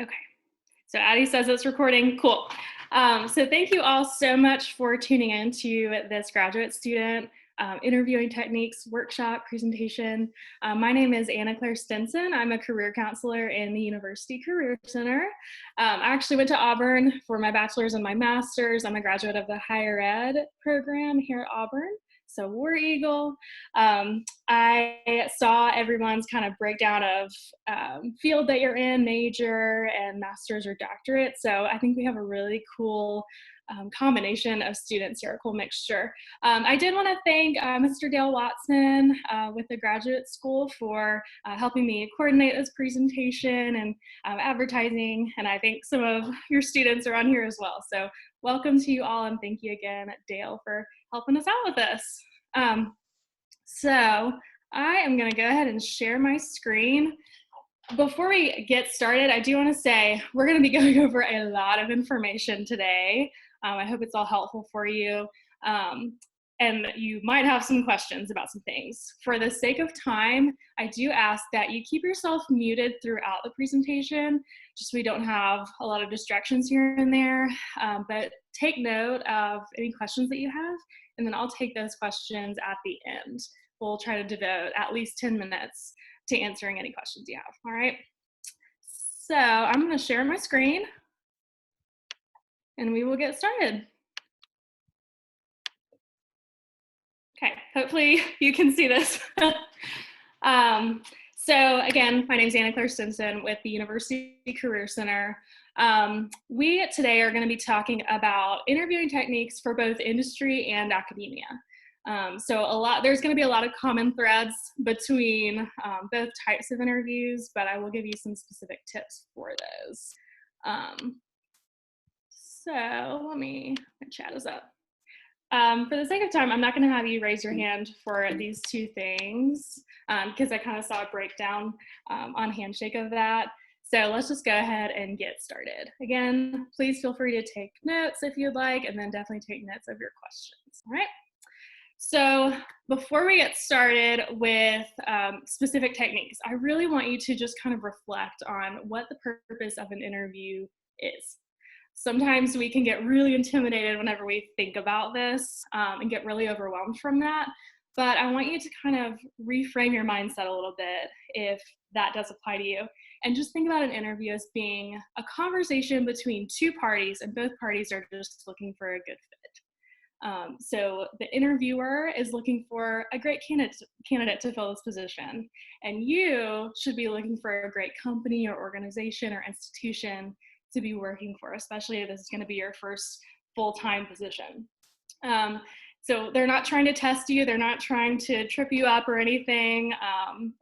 Okay, so Addie says it's recording. Cool. So thank you all so much for tuning in to this graduate student interviewing techniques workshop presentation. My name is Anna Claire Stinson. I'm a career counselor in the University Career Center. I actually went to Auburn for my bachelor's and my master's. I'm a graduate of the higher ed program here at Auburn. So War Eagle. I saw everyone's kind of breakdown of field that you're in, major and master's or doctorate. So I think we have a really cool combination of students here, a cool mixture. I did want to thank Mr. Dale Watson with the graduate school for helping me coordinate this presentation and advertising. And I think some of your students are on here as well. So welcome to you all, and thank you again, Dale, for helping us out with this. So I am going to go ahead and share my screen. Before we get started, I do want to say we're going to be going over a lot of information today. I hope it's all helpful for you. And you might have some questions about some things. For the sake of time, I do ask that you keep yourself muted throughout the presentation, just so we don't have a lot of distractions here and there. But take note of any questions that you have, and then I'll take those questions at the end. We'll try to devote at least 10 minutes to answering any questions you have, all right? So I'm gonna share my screen, and we will get started. Okay, hopefully you can see this. So again, my name is Anna Claire Stinson with the University Career Center. We today are going to be talking about interviewing techniques for both industry and academia. So there's going to be a lot of common threads between both types of interviews, but I will give you some specific tips for those. So my chat is up. For the sake of time, I'm not going to have you raise your hand for these two things because I kind of saw a breakdown on Handshake of that. So let's just go ahead and get started. Again, please feel free to take notes if you'd like, and then definitely take notes of your questions. All right. So before we get started with specific techniques, I really want you to just kind of reflect on what the purpose of an interview is. Sometimes we can get really intimidated whenever we think about this and get really overwhelmed from that. But I want you to kind of reframe your mindset a little bit if that does apply to you. And just think about an interview as being a conversation between two parties, and both parties are just looking for a good fit. So the interviewer is looking for a great candidate to fill this position. And you should be looking for a great company or organization or institution to be working for, especially if this is going to be your first full-time position. So they're not trying to test you, they're not trying to trip you up or anything.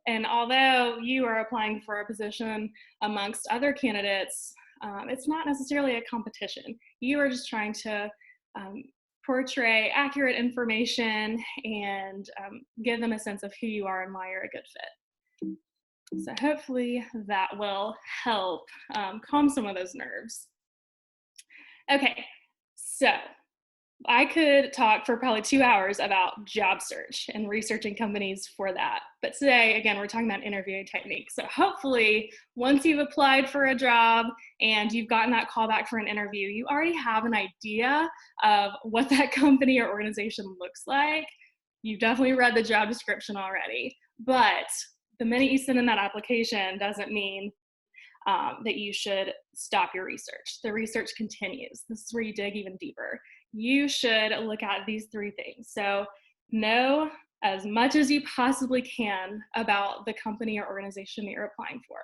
And although you are applying for a position amongst other candidates, it's not necessarily a competition. You are just trying to portray accurate information and give them a sense of who you are and why you're a good fit. So hopefully that will help calm some of those nerves. Okay, so I could talk for probably 2 hours about job search and researching companies for that. But today, again, we're talking about interviewing techniques. So hopefully, once you've applied for a job and you've gotten that call back for an interview, you already have an idea of what that company or organization looks like. You've definitely read the job description already. But the minute you send in that application doesn't mean that you should stop your research. The research continues. This is where you dig even deeper. You should look at these three things. So know as much as you possibly can about the company or organization that you're applying for.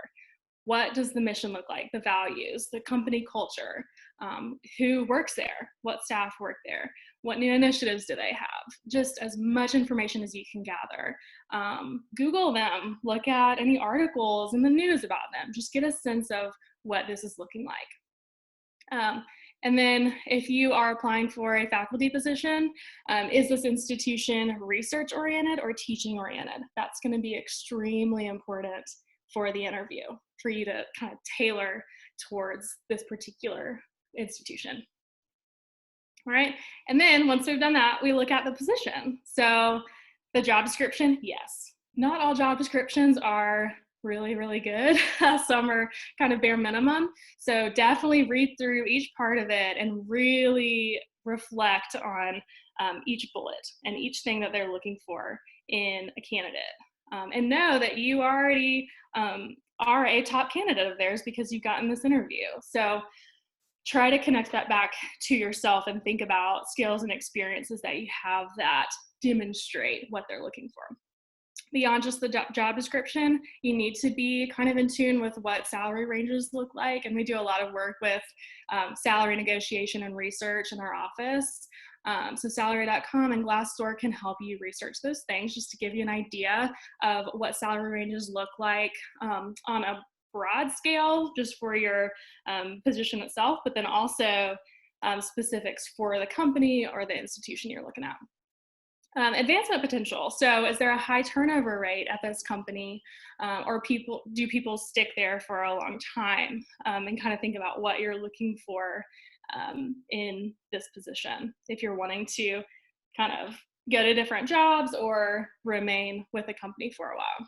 What does the mission look like? The values, the company culture, who works there, what staff work there, what new initiatives do they have? Just as much information as you can gather. Google them, look at any articles in the news about them. Just get a sense of what this is looking like. And then if you are applying for a faculty position, is this institution research oriented or teaching oriented? That's going to be extremely important for the interview, for you to kind of tailor towards this particular institution. All right, and then once we've done that, we look at the position. So the job description, yes. Not all job descriptions are really, really good. Some are kind of bare minimum. So definitely read through each part of it and really reflect on each bullet and each thing that they're looking for in a candidate. And know that you already are a top candidate of theirs because you've gotten this interview. So try to connect that back to yourself and think about skills and experiences that you have that demonstrate what they're looking for. Beyond just the job description, you need to be kind of in tune with what salary ranges look like. And we do a lot of work with salary negotiation and research in our office. So salary.com and Glassdoor can help you research those things just to give you an idea of what salary ranges look like on a broad scale just for your position itself, but then also specifics for the company or the institution you're looking at. Advancement potential. So is there a high turnover rate at this company, or do people stick there for a long time? And kind of think about what you're looking for in this position if you're wanting to kind of go to different jobs or remain with a company for a while.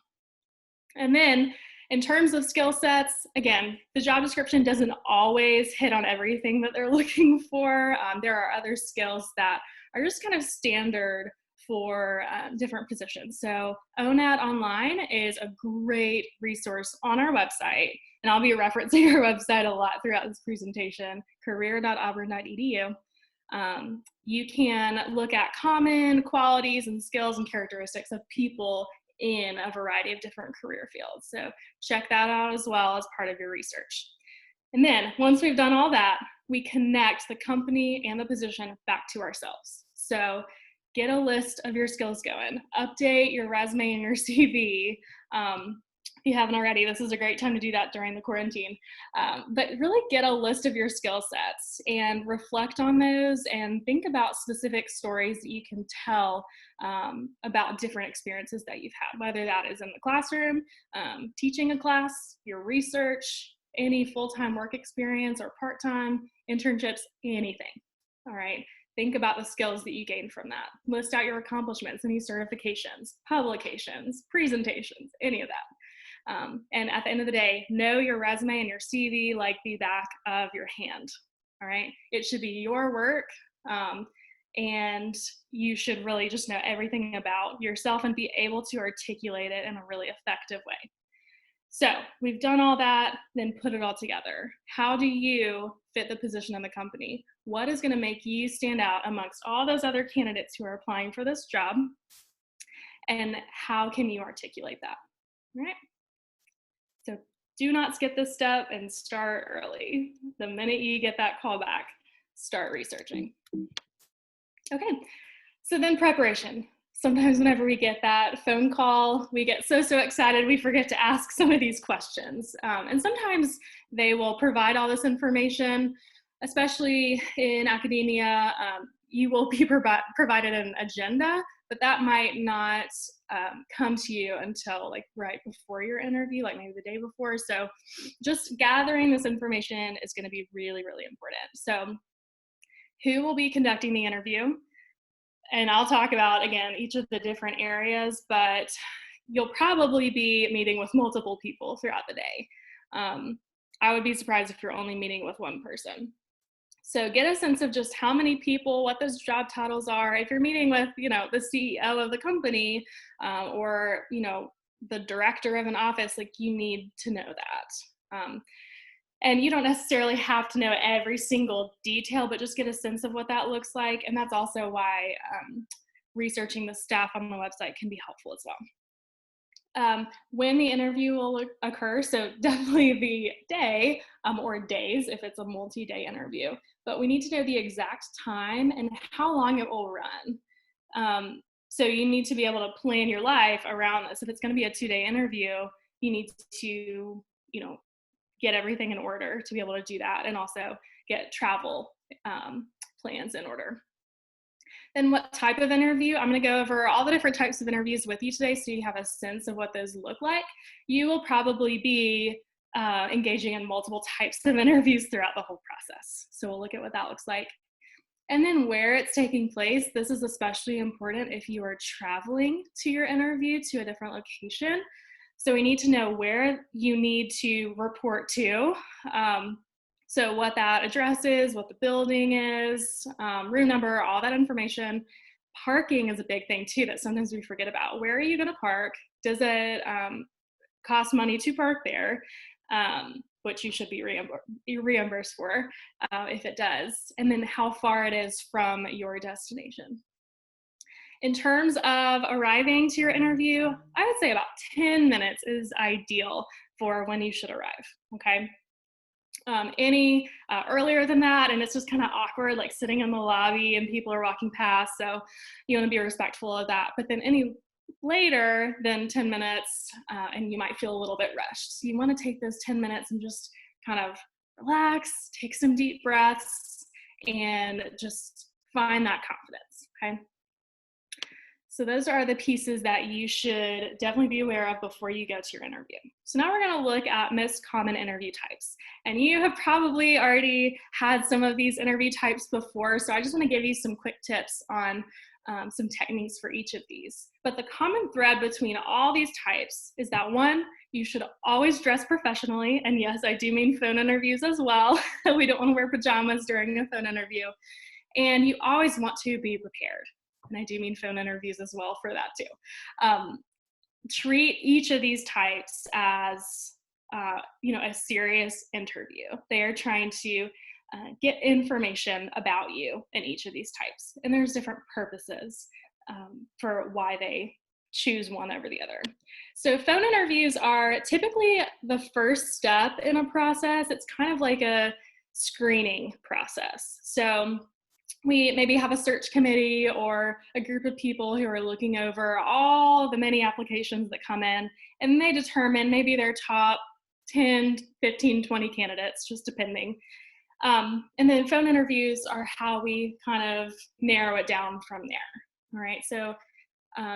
And then in terms of skill sets, again, the job description doesn't always hit on everything that they're looking for. There are other skills that are just kind of standard for different positions. So ONAT Online is a great resource on our website, and I'll be referencing our website a lot throughout this presentation, career.auburn.edu. You can look at common qualities and skills and characteristics of people in a variety of different career fields. So check that out as well as part of your research. And then once we've done all that, we connect the company and the position back to ourselves. So get a list of your skills going, update your resume and your CV. If you haven't already, this is a great time to do that during the quarantine. But really get a list of your skill sets and reflect on those and think about specific stories that you can tell about different experiences that you've had, whether that is in the classroom, teaching a class, your research, any full-time work experience or part-time, internships, anything, all right? Think about the skills that you gained from that. List out your accomplishments, any certifications, publications, presentations, any of that. And at the end of the day, know your resume and your CV like the back of your hand, all right? It should be your work, and you should really just know everything about yourself and be able to articulate it in a really effective way. So we've done all that, then put it all together. How do you fit the position in the company? What is going to make you stand out amongst all those other candidates who are applying for this job? And how can you articulate that? All right. So do not skip this step and start early. The minute you get that call back, start researching. Okay. So then preparation. Sometimes whenever we get that phone call, we get so excited we forget to ask some of these questions. And sometimes they will provide all this information, especially in academia. You will be provided an agenda, but that might not come to you until like right before your interview, like maybe the day before. So just gathering this information is going to be really, really important. So who will be conducting the interview? And I'll talk about, again, each of the different areas, but you'll probably be meeting with multiple people throughout the day. I would be surprised if you're only meeting with one person. So get a sense of just how many people, what those job titles are. If you're meeting with, the CEO of the company or, the director of an office, like you need to know that. And you don't necessarily have to know every single detail, but just get a sense of what that looks like. And that's also why researching the staff on the website can be helpful as well. When the interview will occur, so definitely the day or days if it's a multi-day interview, but we need to know the exact time and how long it will run. So you need to be able to plan your life around this. If it's going to be a 2-day interview, you need to, get everything in order to be able to do that, and also get travel plans in order. Then what type of interview? I'm going to go over all the different types of interviews with you today so you have a sense of what those look like. You will probably be engaging in multiple types of interviews throughout the whole process. So we'll look at what that looks like. And then where it's taking place. This is especially important if you are traveling to your interview to a different location. So we need to know where you need to report to. So what that address is, what the building is, room number, all that information. Parking is a big thing too that sometimes we forget about. Where are you going to park? Does it cost money to park there? Which you should be reimbursed for if it does. And then how far it is from your destination. In terms of arriving to your interview, I would say about 10 minutes is ideal for when you should arrive, okay? Any earlier than that, and it's just kind of awkward, like sitting in the lobby and people are walking past, so you want to be respectful of that. But then any later than 10 minutes, and you might feel a little bit rushed. So you want to take those 10 minutes and just kind of relax, take some deep breaths, and just find that confidence, okay? So those are the pieces that you should definitely be aware of before you go to your interview. So now we're going to look at most common interview types. And you have probably already had some of these interview types before, so I just want to give you some quick tips on some techniques for each of these. But the common thread between all these types is that, one, you should always dress professionally. And yes, I do mean phone interviews as well. We don't want to wear pajamas during a phone interview. And you always want to be prepared. And I do mean phone interviews as well for that too. Treat each of these types as a serious interview. They are trying to get information about you in each of these types. And there's different purposes for why they choose one over the other. So phone interviews are typically the first step in a process. It's kind of like a screening process. So we maybe have a search committee or a group of people who are looking over all the many applications that come in, and they determine maybe their top 10, 15, 20 candidates, just depending. And then phone interviews are how we kind of narrow it down from there. All right, so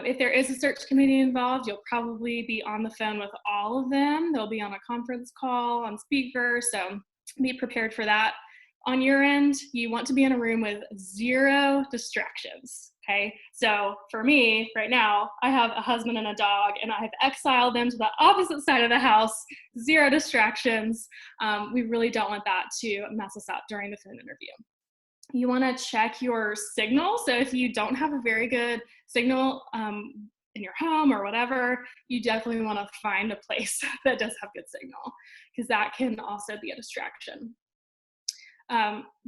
if there is a search committee involved, you'll probably be on the phone with all of them. They'll be on a conference call, on speaker, so be prepared for that. On your end, you want to be in a room with 0 distractions, okay? So for me, right now, I have a husband and a dog, and I have exiled them to the opposite side of the house, 0 distractions. We really don't want that to mess us up during the phone interview. You want to check your signal. So if you don't have a very good signal in your home or whatever, you definitely want to find a place that does have good signal, because that can also be a distraction.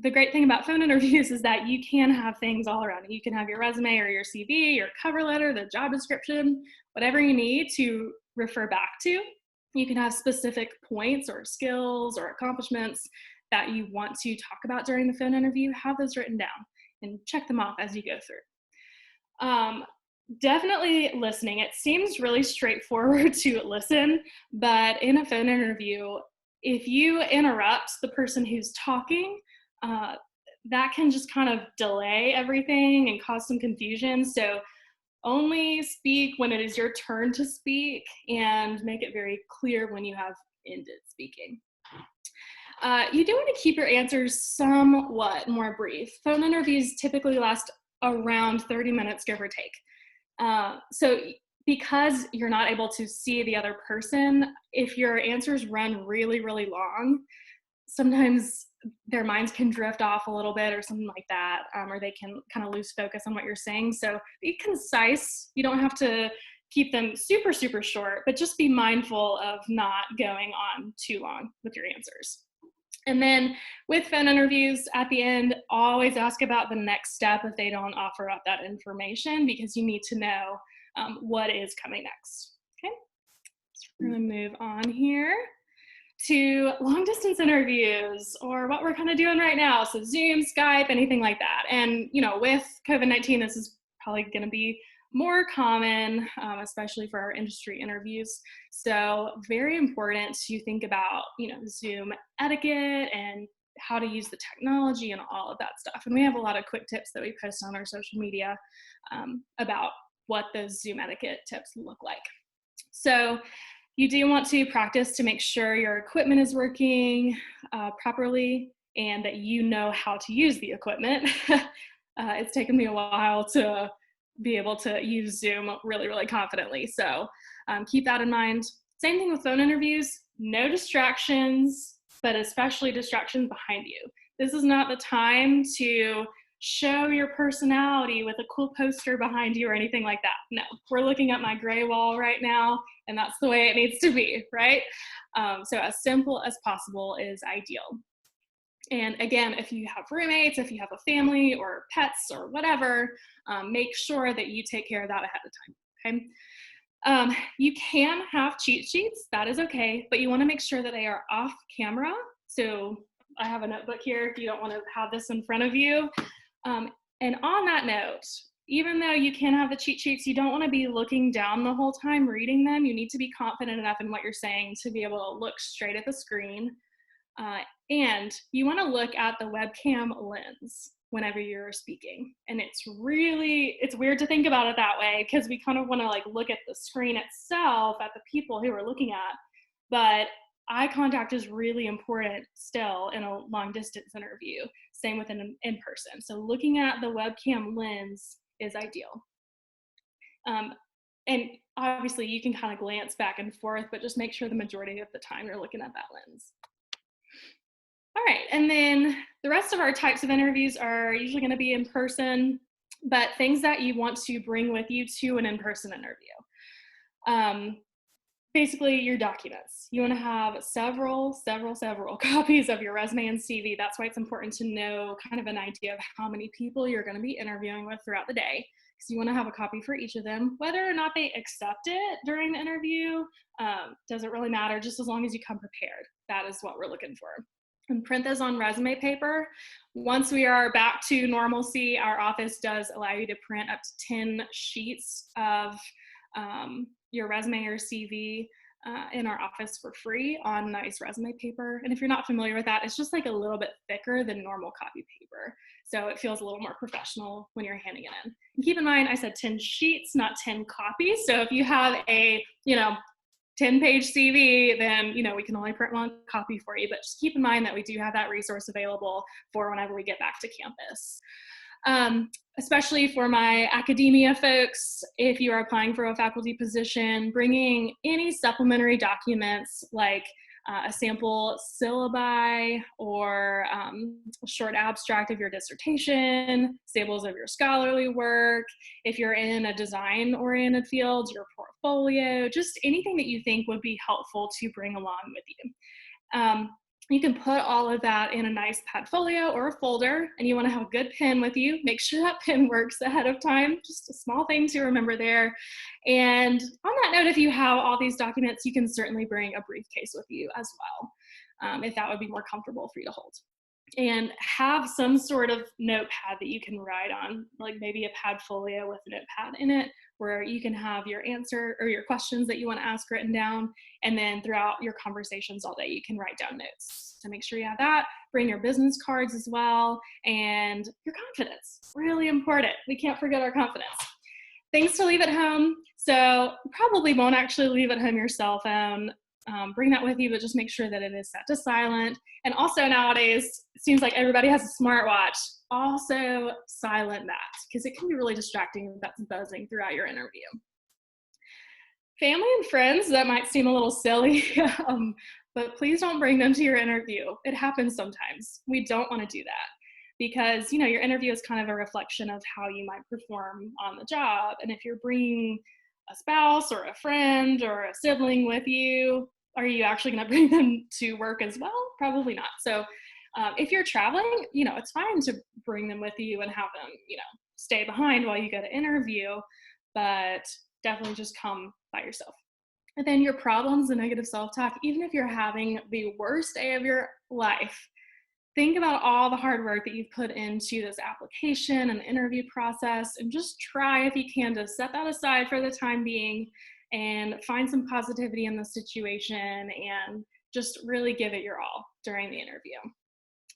The great thing about phone interviews is that you can have things all around you. You can have your resume or your CV, your cover letter, the job description, whatever you need to refer back to. You can have specific points or skills or accomplishments that you want to talk about during the phone interview. Have those written down and check them off as you go through. Definitely listening. It seems really straightforward to listen, but in a phone interview, if you interrupt the person who's talking, that can just kind of delay everything and cause some confusion. So only speak when it is your turn to speak, and make it very clear when you have ended speaking. You do want to keep your answers somewhat more brief. Phone interviews typically last around 30 minutes, give or take. So because you're not able to see the other person, if your answers run really, really long, sometimes their minds can drift off a little bit or something like that, or they can kind of lose focus on what you're saying. So be concise. You don't have to keep them super, super short, but just be mindful of not going on too long with your answers. And then with phone interviews at the end, always ask about the next step if they don't offer up that information, because you need to know what is coming next. Okay, so we're going to move on here to long distance interviews, or what we're kind of doing right now. So Zoom, Skype, anything like that. And, with COVID-19, this is probably going to be more common, especially for our industry interviews. So very important to think about, Zoom etiquette and how to use the technology and all of that stuff. And we have a lot of quick tips that we post on our social media about what those Zoom etiquette tips look like. So you do want to practice to make sure your equipment is working properly and that you know how to use the equipment. It's taken me a while to be able to use Zoom really, really confidently. So keep that in mind. Same thing with phone interviews, no distractions, but especially distractions behind you. This is not the time to show your personality with a cool poster behind you or anything like that. No, we're looking at my gray wall right now, and that's the way it needs to be, right? So as simple as possible is ideal. And again, if you have roommates, if you have a family or pets or whatever, make sure that you take care of that ahead of time, okay? You can have cheat sheets, that is okay, but you wanna make sure that they are off camera. So I have a notebook here if you don't wanna have this in front of you. And on that note, even though you can have the cheat sheets, you don't wanna be looking down the whole time reading them. You need to be confident enough in what you're saying to be able to look straight at the screen. And you wanna look at the webcam lens whenever you're speaking. And it's weird to think about it that way because we kind of wanna like look at the screen itself, at the people who we're looking at, but eye contact is really important still in a long distance interview, same with an in-person. So looking at the webcam lens is ideal. And obviously you can kind of glance back and forth, but just make sure the majority of the time you're looking at that lens. All right, and then the rest of our types of interviews are usually going to be in person, but things that you want to bring with you to an in-person interview. Basically, your documents. You want to have several copies of your resume and CV. That's why it's important to know kind of an idea of how many people you're going to be interviewing with throughout the day. So you want to have a copy for each of them. Whether or not they accept it during the interview doesn't really matter, just as long as you come prepared. That is what we're looking for. And print those on resume paper. Once we are back to normalcy, our office does allow you to print up to 10 sheets of your resume or CV in our office for free on nice resume paper. And if you're not familiar with that, it's just like a little bit thicker than normal copy paper. So it feels a little more professional when you're handing it in. And keep in mind, I said 10 sheets, not 10 copies. So if you have a, 10-page CV, then, we can only print one copy for you, but just keep in mind that we do have that resource available for whenever we get back to campus. Especially for my academia folks, if you are applying for a faculty position, bringing any supplementary documents like a sample syllabi or a short abstract of your dissertation, samples of your scholarly work. If you're in a design-oriented field, your portfolio, just anything that you think would be helpful to bring along with you. You can put all of that in a nice padfolio or a folder, and you want to have a good pen with you. Make sure that pen works ahead of time. Just a small thing to remember there. And on that note, if you have all these documents, you can certainly bring a briefcase with you as well, if that would be more comfortable for you to hold. And have some sort of notepad that you can write on, like maybe a padfolio with a notepad in it, where you can have your answer or your questions that you want to ask written down. And then throughout your conversations all day, you can write down notes. So make sure you have that. Bring your business cards as well. And your confidence, really important. We can't forget our confidence. Things to leave at home. So probably won't actually leave at home your cell phone. Bring that with you, but just make sure that it is set to silent. And also nowadays, it seems like everybody has a smartwatch. Also silent that, because it can be really distracting if that's buzzing throughout your interview. Family and friends, that might seem a little silly, but please don't bring them to your interview. It happens sometimes. We don't want to do that because, your interview is kind of a reflection of how you might perform on the job. And if you're bringing a spouse or a friend or a sibling with you, are you actually going to bring them to work as well? Probably not. So if you're traveling, it's fine to bring them with you and have them, stay behind while you go to interview, but definitely just come by yourself. And then your problems and negative self-talk, even if you're having the worst day of your life, think about all the hard work that you've put into this application and interview process, and just try, if you can, to set that aside for the time being and find some positivity in the situation and just really give it your all during the interview.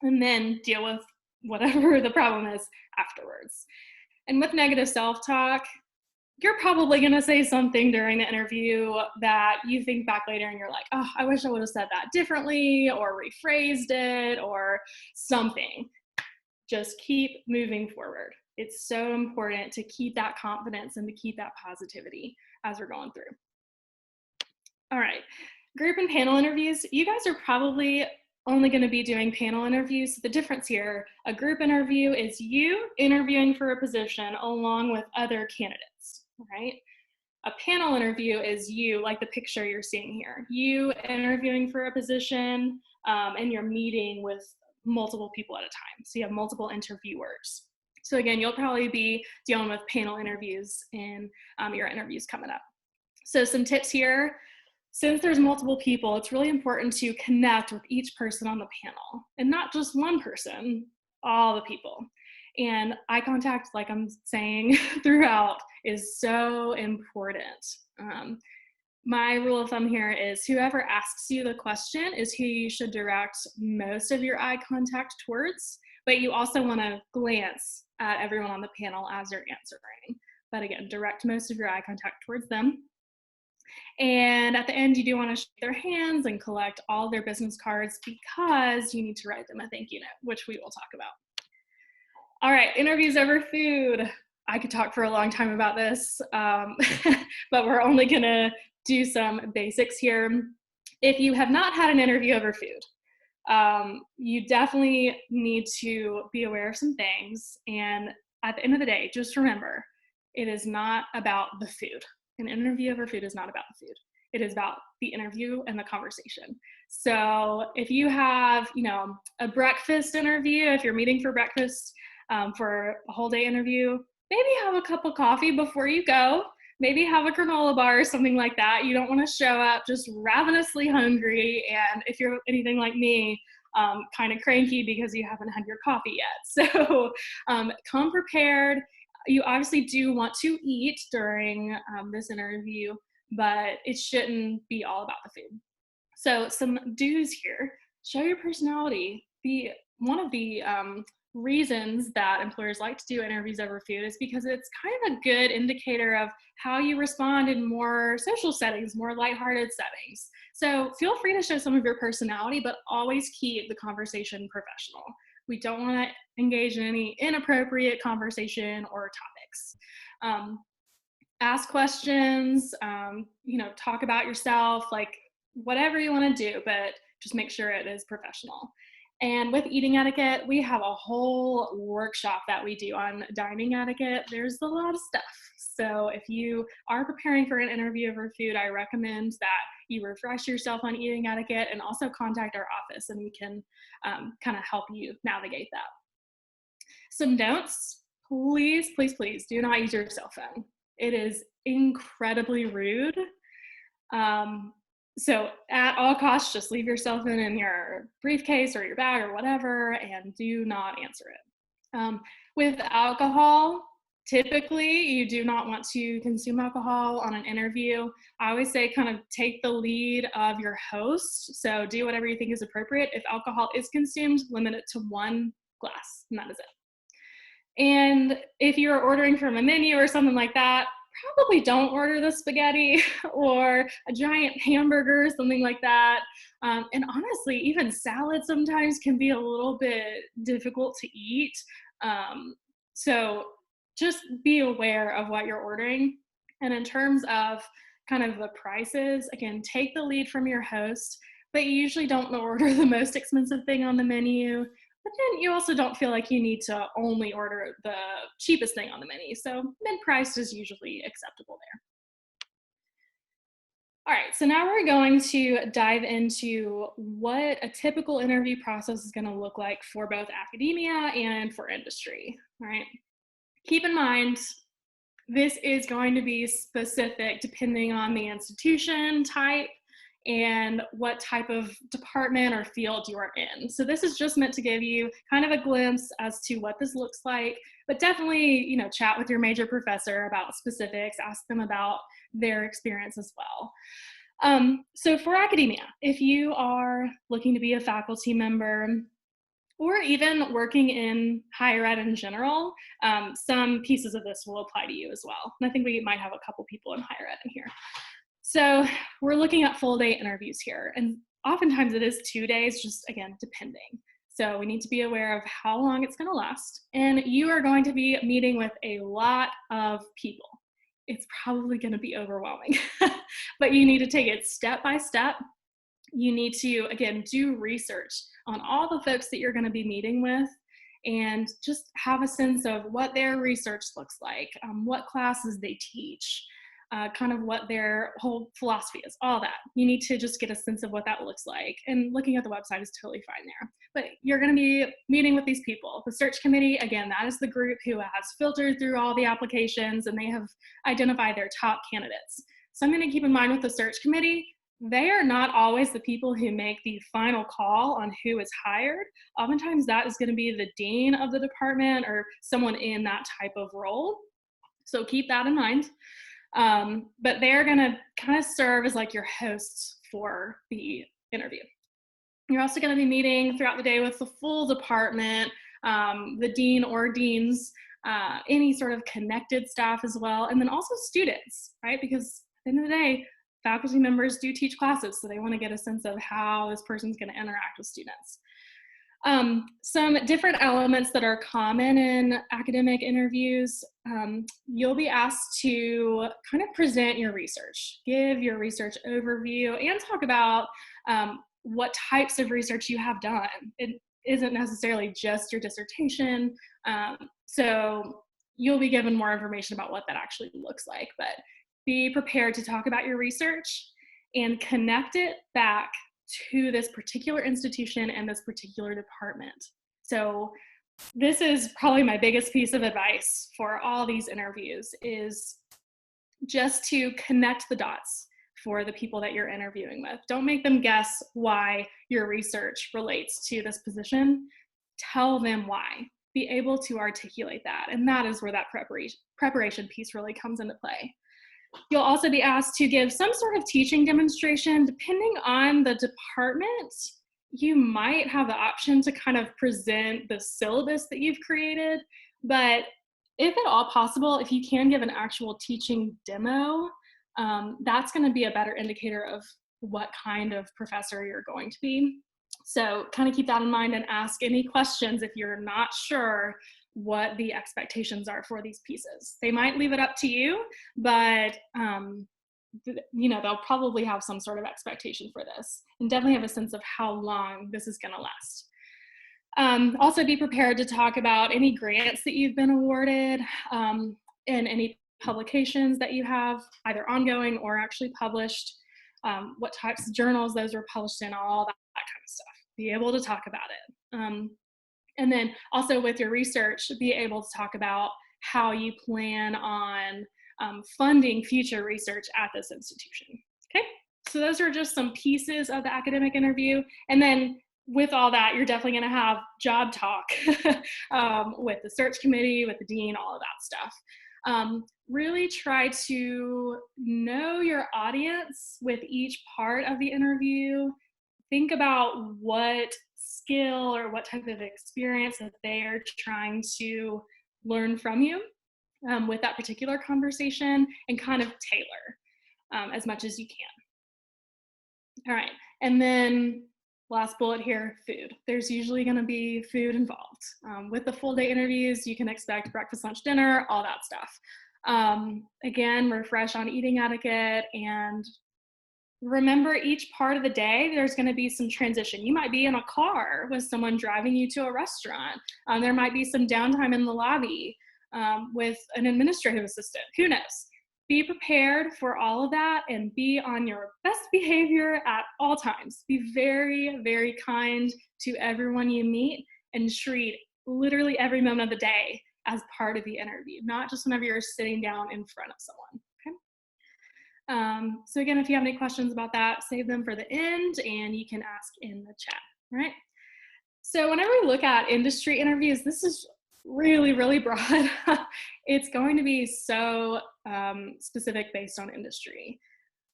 And then deal with whatever the problem is afterwards. And with negative self-talk, you're probably going to say something during the interview that you think back later and you're like, oh, I wish I would have said that differently or rephrased it or something. Just keep moving forward. It's so important to keep that confidence and to keep that positivity as we're going through. All right. Group and panel interviews. You guys are probably only going to be doing panel interviews. The difference here, a group interview is you interviewing for a position along with other candidates, right? A panel interview is you, like the picture you're seeing here, you interviewing for a position, and you're meeting with multiple people at a time. So you have multiple interviewers. So again, you'll probably be dealing with panel interviews in your interviews coming up. So some tips here. Since there's multiple people, it's really important to connect with each person on the panel, and not just one person, all the people. And eye contact, like I'm saying throughout, is so important. My rule of thumb here is whoever asks you the question is who you should direct most of your eye contact towards, but you also want to glance at everyone on the panel as you're answering. But again, direct most of your eye contact towards them. And at the end, you do want to shake their hands and collect all their business cards because you need to write them a thank you note, which we will talk about. All right, interviews over food. I could talk for a long time about this, but we're only gonna do some basics here. If you have not had an interview over food, you definitely need to be aware of some things. And at the end of the day, just remember, it is not about the food. An interview over food is not about the food. It is about the interview and the conversation. So if you have, a breakfast interview, if you're meeting for breakfast for a whole day interview, maybe have a cup of coffee before you go. Maybe have a granola bar or something like that. You don't want to show up just ravenously hungry. And if you're anything like me, kind of cranky because you haven't had your coffee yet. So come prepared. You obviously do want to eat during this interview, but it shouldn't be all about the food. So some do's here: show your personality. One of the reasons that employers like to do interviews over food is because it's kind of a good indicator of how you respond in more social settings, more lighthearted settings. So feel free to show some of your personality, but always keep the conversation professional. We don't want to engage in any inappropriate conversation or topics. Ask questions, talk about yourself, like whatever you want to do, but just make sure it is professional. And with eating etiquette, we have a whole workshop that we do on dining etiquette. There's a lot of stuff. So if you are preparing for an interview over food, I recommend that you refresh yourself on eating etiquette and also contact our office, and we can kind of help you navigate that. Some don'ts: please, please, please do not use your cell phone. It is incredibly rude. So at all costs, just leave your cell phone in your briefcase or your bag or whatever, and do not answer it. With alcohol, typically you do not want to consume alcohol on an interview. I always say kind of take the lead of your host. So do whatever you think is appropriate. If alcohol is consumed, limit it to 1 glass, and that is it. And if you're ordering from a menu or something like that, probably don't order the spaghetti or a giant hamburger, something like that. And honestly, even salad sometimes can be a little bit difficult to eat. So just be aware of what you're ordering. And in terms of kind of the prices, again, take the lead from your host, but you usually don't order the most expensive thing on the menu. But then you also don't feel like you need to only order the cheapest thing on the menu. So mid-priced is usually acceptable there. All right, so now we're going to dive into what a typical interview process is going to look like for both academia and for industry. All right, keep in mind, this is going to be specific depending on the institution type and what type of department or field you are in. So this is just meant to give you kind of a glimpse as to what this looks like, but definitely, chat with your major professor about specifics, ask them about their experience as well. So for academia, if you are looking to be a faculty member or even working in higher ed in general, some pieces of this will apply to you as well. And I think we might have a couple people in higher ed in here. So we're looking at full day interviews here, and oftentimes it is 2 days, just again, depending. So we need to be aware of how long it's going to last, and you are going to be meeting with a lot of people. it's probably going to be overwhelming. But you need to take it step by step. You need to, again, do research on all the folks that you're going to be meeting with, and just have a sense of what their research looks like, what classes they teach, kind of what their whole philosophy is, all that. You need to just get a sense of what that looks like. And looking at the website is totally fine there. But you're going to be meeting with these people. The search committee, again, that is the group who has filtered through all the applications and they have identified their top candidates. So I'm going to keep in mind with the search committee, they are not always the people who make the final call on who is hired. Oftentimes that is going to be the dean of the department or someone in that type of role. So keep that in mind. But they're going to kind of serve as like your hosts for the interview. You're also going to be meeting throughout the day with the full department, the dean or deans, any sort of connected staff as well, and then also students, right? Because at the end of the day, faculty members do teach classes, so they want to get a sense of how this person's going to interact with students. Some different elements that are common in academic interviews, you'll be asked to kind of present your research, give your research overview, and talk about what types of research you have done. It isn't necessarily just your dissertation, so you'll be given more information about what that actually looks like, but be prepared to talk about your research and connect it back to this particular institution and this particular department. So this is probably my biggest piece of advice for all these interviews, is just to connect the dots for the people that you're interviewing with. Don't make them guess why your research relates to this position. Tell them why. Be able to articulate that. And that is where that preparation piece really comes into play. You'll also be asked to give some sort of teaching demonstration. Depending on the department, you might have the option to kind of present the syllabus that you've created, but if at all possible, if you can give an actual teaching demo, that's going to be a better indicator of what kind of professor you're going to be. So kind of keep that in mind and ask any questions if you're not sure what the expectations are for these pieces. They might leave it up to you, but they'll probably have some sort of expectation for this, and definitely have a sense of how long this is going to last. Also be prepared to talk about any grants that you've been awarded, and any publications that you have either ongoing or actually published, what types of journals those were published in, all that kind of stuff. Be able to talk about it. And then also with your research, be able to talk about how you plan on funding future research at this institution. Okay, so those are just some pieces of the academic interview. And then with all that, you're definitely going to have job talk with the search committee, with the dean, all of that stuff. Really try to know your audience with each part of the interview. Think about what skill or what type of experience that they are trying to learn from you with that particular conversation, and kind of tailor as much as you can. All right, and then last bullet here, food. There's usually going to be food involved. With the full day interviews, you can expect breakfast, lunch, dinner, all that stuff. Again, refresh on eating etiquette, and remember each part of the day, there's going to be some transition. You might be in a car with someone driving you to a restaurant. There might be some downtime in the lobby with an administrative assistant. Who knows? Be prepared for all of that and be on your best behavior at all times. Be very, very kind to everyone you meet, and treat literally every moment of the day as part of the interview, not just whenever you're sitting down in front of someone. So again, if you have any questions about that, save them for the end and you can ask in the chat, all right? So whenever we look at industry interviews, this is really, really broad. It's going to be so specific based on industry.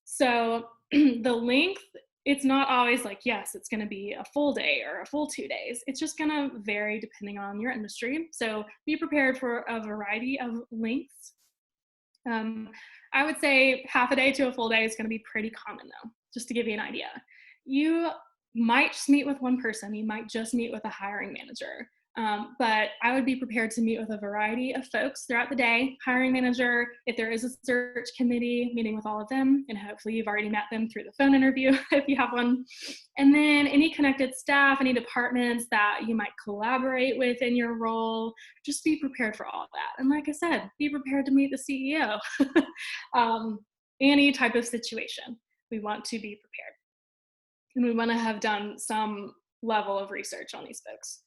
So the length, it's not always like, yes, it's going to be a full day or a full 2 days. It's just going to vary depending on your industry. So be prepared for a variety of lengths. I would say half a day to a full day is going to be pretty common though, just to give you an idea. You might just meet with one person. You might just meet with a hiring manager. But I would be prepared to meet with a variety of folks throughout the day, hiring manager, if there is a search committee, meeting with all of them, and hopefully you've already met them through the phone interview if you have one. And then any connected staff, any departments that you might collaborate with in your role, just be prepared for all of that. And like I said, be prepared to meet the CEO. Any type of situation, we want to be prepared. And we want to have done some level of research on these folks.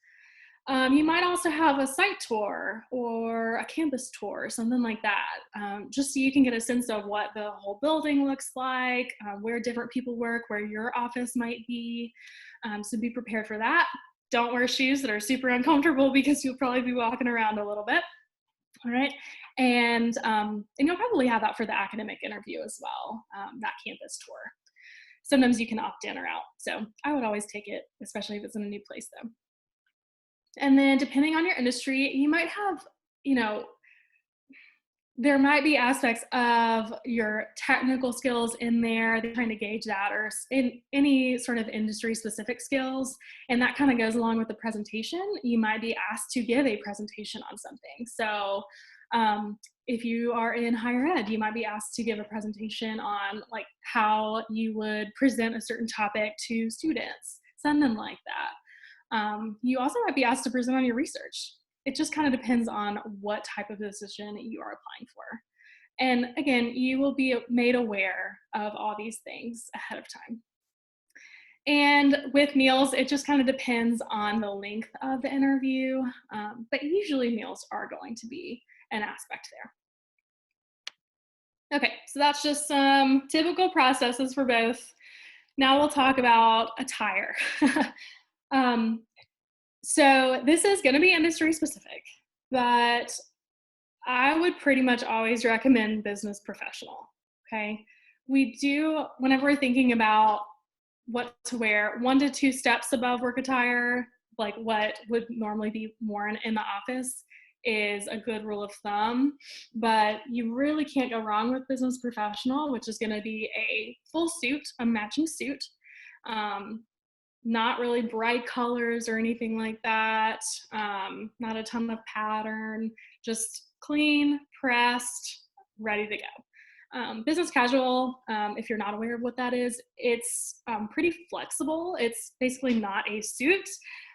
You might also have a site tour or a campus tour, something like that, just so you can get a sense of what the whole building looks like, where different people work, where your office might be. So be prepared for that. Don't wear shoes that are super uncomfortable because you'll probably be walking around a little bit. All right. And you'll probably have that for the academic interview as well, that campus tour. Sometimes you can opt in or out. So I would always take it, especially if it's in a new place though. And then depending on your industry, you might have, there might be aspects of your technical skills in there. They're trying to gauge that, or in any sort of industry specific skills. And that kind of goes along with the presentation. You might be asked to give a presentation on something. So if you are in higher ed, you might be asked to give a presentation on like how you would present a certain topic to students, something like that. You also might be asked to present on your research. It just kind of depends on what type of position you are applying for. And again, you will be made aware of all these things ahead of time. And with meals, it just kind of depends on the length of the interview, but usually meals are going to be an aspect there. Okay, so that's just some typical processes for both. Now we'll talk about attire. So this is going to be industry specific, but I would pretty much always recommend business professional, okay? We do, whenever we're thinking about what to wear, 1 to 2 steps above work attire, like what would normally be worn in the office, is a good rule of thumb. But you really can't go wrong with business professional, which is going to be a full suit, a matching suit. Not really bright colors or anything like that. Not a ton of pattern, just clean, pressed, ready to go. Business casual, if you're not aware of what that is, it's pretty flexible. It's basically not a suit,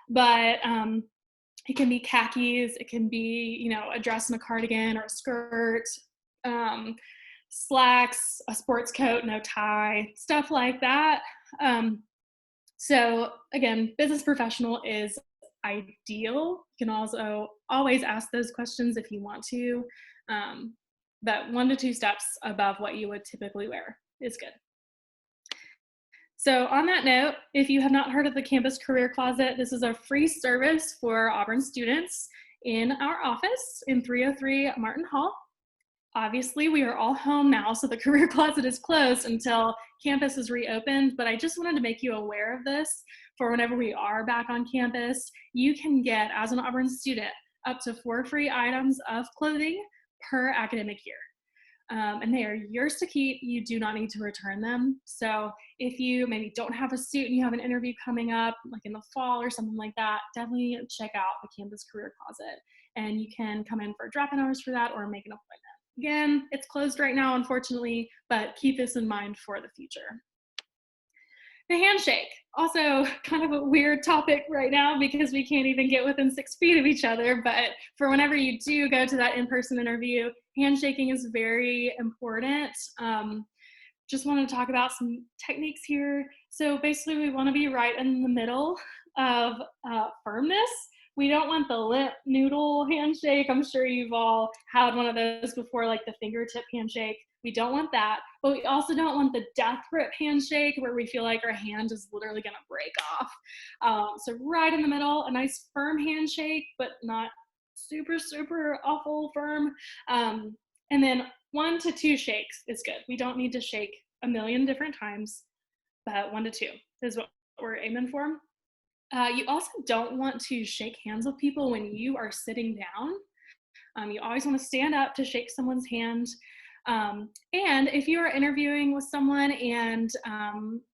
but it can be khakis, it can be, a dress and a cardigan or a skirt, slacks, a sports coat, no tie, stuff like that. So again, business professional is ideal. You can also always ask those questions if you want to. But 1 to 2 steps above what you would typically wear is good. So on that note, if you have not heard of the Campus Career Closet, this is a free service for Auburn students in our office in 303 Martin Hall. Obviously, we are all home now, so the Career Closet is closed until campus is reopened, but I just wanted to make you aware of this for whenever we are back on campus. You can get, as an Auburn student, up to 4 free items of clothing per academic year. And they are yours to keep. You do not need to return them. So if you maybe don't have a suit and you have an interview coming up, like in the fall or something like that, definitely check out the Campus Career Closet. And you can come in for drop-in hours for that or make an appointment. Again, it's closed right now, unfortunately, but keep this in mind for the future. The handshake, also kind of a weird topic right now because we can't even get within 6 feet of each other, but for whenever you do go to that in-person interview, handshaking is very important. Just want to talk about some techniques here. So basically we want to be right in the middle of firmness. We don't want the lip noodle handshake. I'm sure you've all had one of those before, like the fingertip handshake. We don't want that, but we also don't want the death grip handshake where we feel like our hand is literally gonna break off. So right in the middle, a nice firm handshake, but not super, super awful firm. And then 1 to 2 shakes is good. We don't need to shake a million different times, but 1 to 2 is what we're aiming for. You also don't want to shake hands with people when you are sitting down. You always want to stand up to shake someone's hand. And if you are interviewing with someone and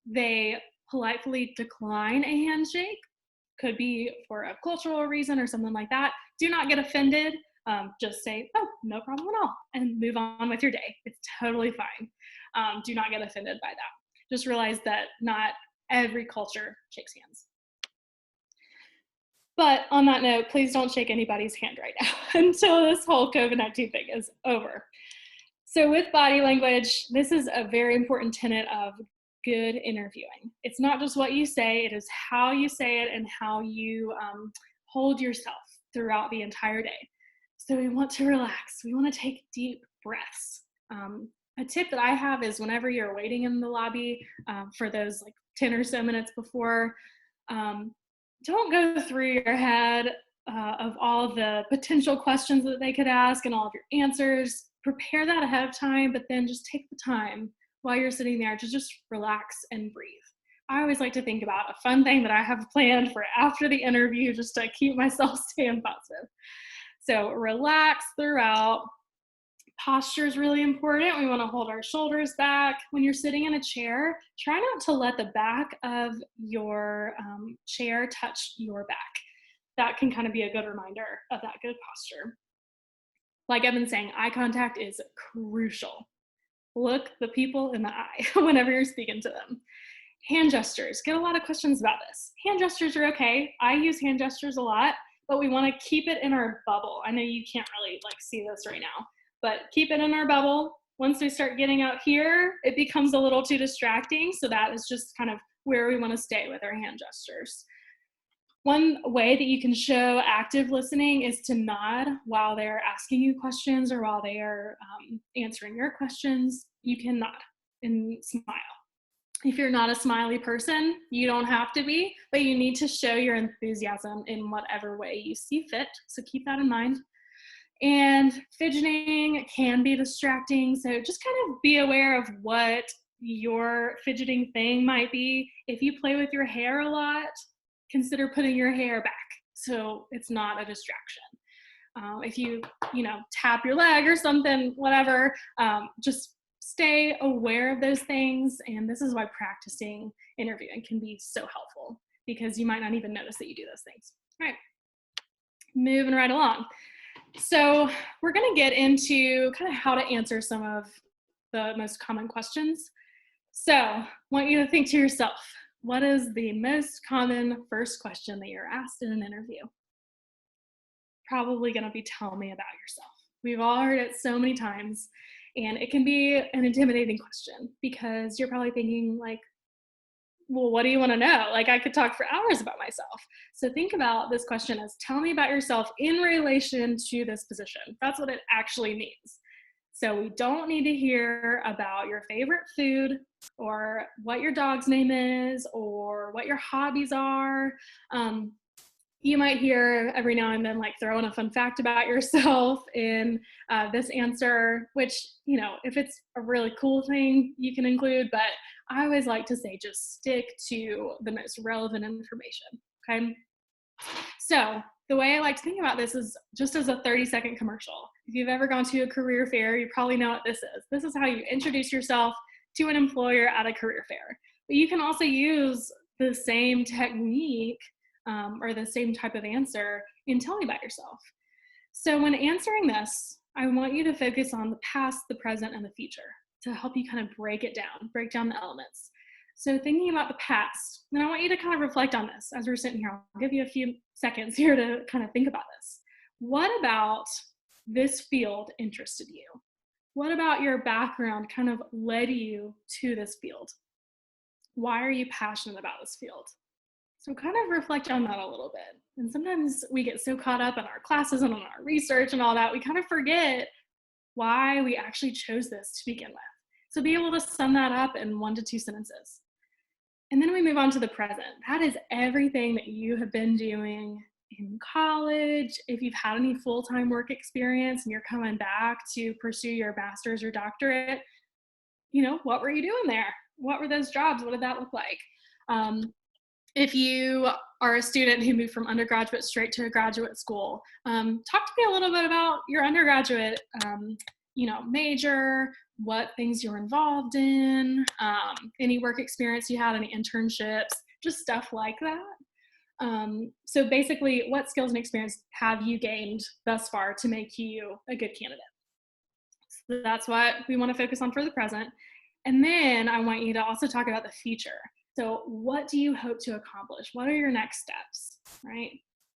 they politely decline a handshake, could be for a cultural reason or something like that. Do not get offended. Just say, oh, no problem at all, and move on with your day. It's totally fine. Do not get offended by that. Just realize that not every culture shakes hands. But on that note, please don't shake anybody's hand right now until this whole COVID-19 thing is over. So with body language, this is a very important tenet of good interviewing. It's not just what you say, it is how you say it and how you hold yourself throughout the entire day. So we want to relax. We want to take deep breaths. A tip that I have is whenever you're waiting in the lobby for those like 10 or so minutes before, don't go through your head of all the potential questions that they could ask and all of your answers. Prepare that ahead of time, but then just take the time while you're sitting there to just relax and breathe. I always like to think about a fun thing that I have planned for after the interview just to keep myself staying positive. So relax throughout. Posture is really important. We want to hold our shoulders back. When you're sitting in a chair, try not to let the back of your chair touch your back. That can kind of be a good reminder of that good posture. Like I've been saying, eye contact is crucial. Look the people in the eye whenever you're speaking to them. Hand gestures. Get a lot of questions about this. Hand gestures are okay. I use hand gestures a lot, but we want to keep it in our bubble. I know you can't really like see this right now, but keep it in our bubble. Once we start getting out here, it becomes a little too distracting. So that is just kind of where we want to stay with our hand gestures. One way that you can show active listening is to nod while they're asking you questions or while they are answering your questions. You can nod and smile. If you're not a smiley person, you don't have to be, but you need to show your enthusiasm in whatever way you see fit. So keep that in mind. And fidgeting can be distracting. So just kind of be aware of what your fidgeting thing might be. If you play with your hair a lot, consider putting your hair back so it's not a distraction. If you tap your leg or something, whatever, just stay aware of those things. And this is why practicing interviewing can be so helpful, because you might not even notice that you do those things. All right, moving right along. So we're going to get into kind of how to answer some of the most common questions. So I want you to think to yourself, what is the most common first question that you're asked in an interview? Probably going to be, tell me about yourself. We've all heard it so many times, and it can be an intimidating question because you're probably thinking like, well, what do you want to know? Like, I could talk for hours about myself. So think about this question as, tell me about yourself in relation to this position. That's what it actually means. So we don't need to hear about your favorite food or what your dog's name is or what your hobbies are. You might hear every now and then like throw in a fun fact about yourself in this answer, which, if it's a really cool thing, you can include, but I always like to say just stick to the most relevant information, okay? So the way I like to think about this is just as a 30-second commercial. If you've ever gone to a career fair, you probably know what this is. This is how you introduce yourself to an employer at a career fair. But you can also use the same technique or the same type of answer in Tell Me About Yourself. So when answering this, I want you to focus on the past, the present, and the future to help you kind of break down the elements. So thinking about the past, and I want you to kind of reflect on this as we're sitting here. I'll give you a few seconds here to kind of think about this. What about this field interested you? What about your background kind of led you to this field? Why are you passionate about this field? So kind of reflect on that a little bit. And sometimes we get so caught up in our classes and on our research and all that, we kind of forget why we actually chose this to begin with. So be able to sum that up in 1 to 2 sentences. And then we move on to the present. That is everything that you have been doing in college. If you've had any full-time work experience and you're coming back to pursue your master's or doctorate, what were you doing there? What were those jobs? What did that look like? If you are a student who moved from undergraduate straight to a graduate school, talk to me a little bit about your undergraduate, major, what things you're involved in, any work experience you had, any internships, just stuff like that. So basically, what skills and experience have you gained thus far to make you a good candidate? So that's what we want to focus on for the present. And then I want you to also talk about the future. So what do you hope to accomplish? What are your next steps, right?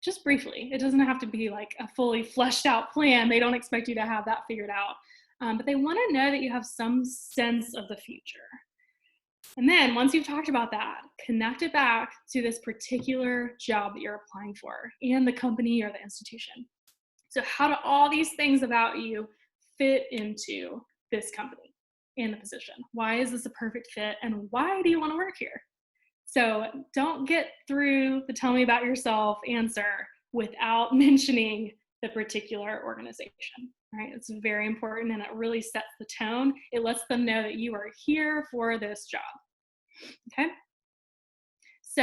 Just briefly. It doesn't have to be like a fully fleshed out plan. They don't expect you to have that figured out. But they want to know that you have some sense of the future. And then once you've talked about that, connect it back to this particular job that you're applying for and the company or the institution. So how do all these things about you fit into this company and the position? Why is this a perfect fit? And why do you want to work here? So don't get through the tell me about yourself answer without mentioning the particular organization, right? It's very important, and it really sets the tone. It lets them know that you are here for this job, okay? So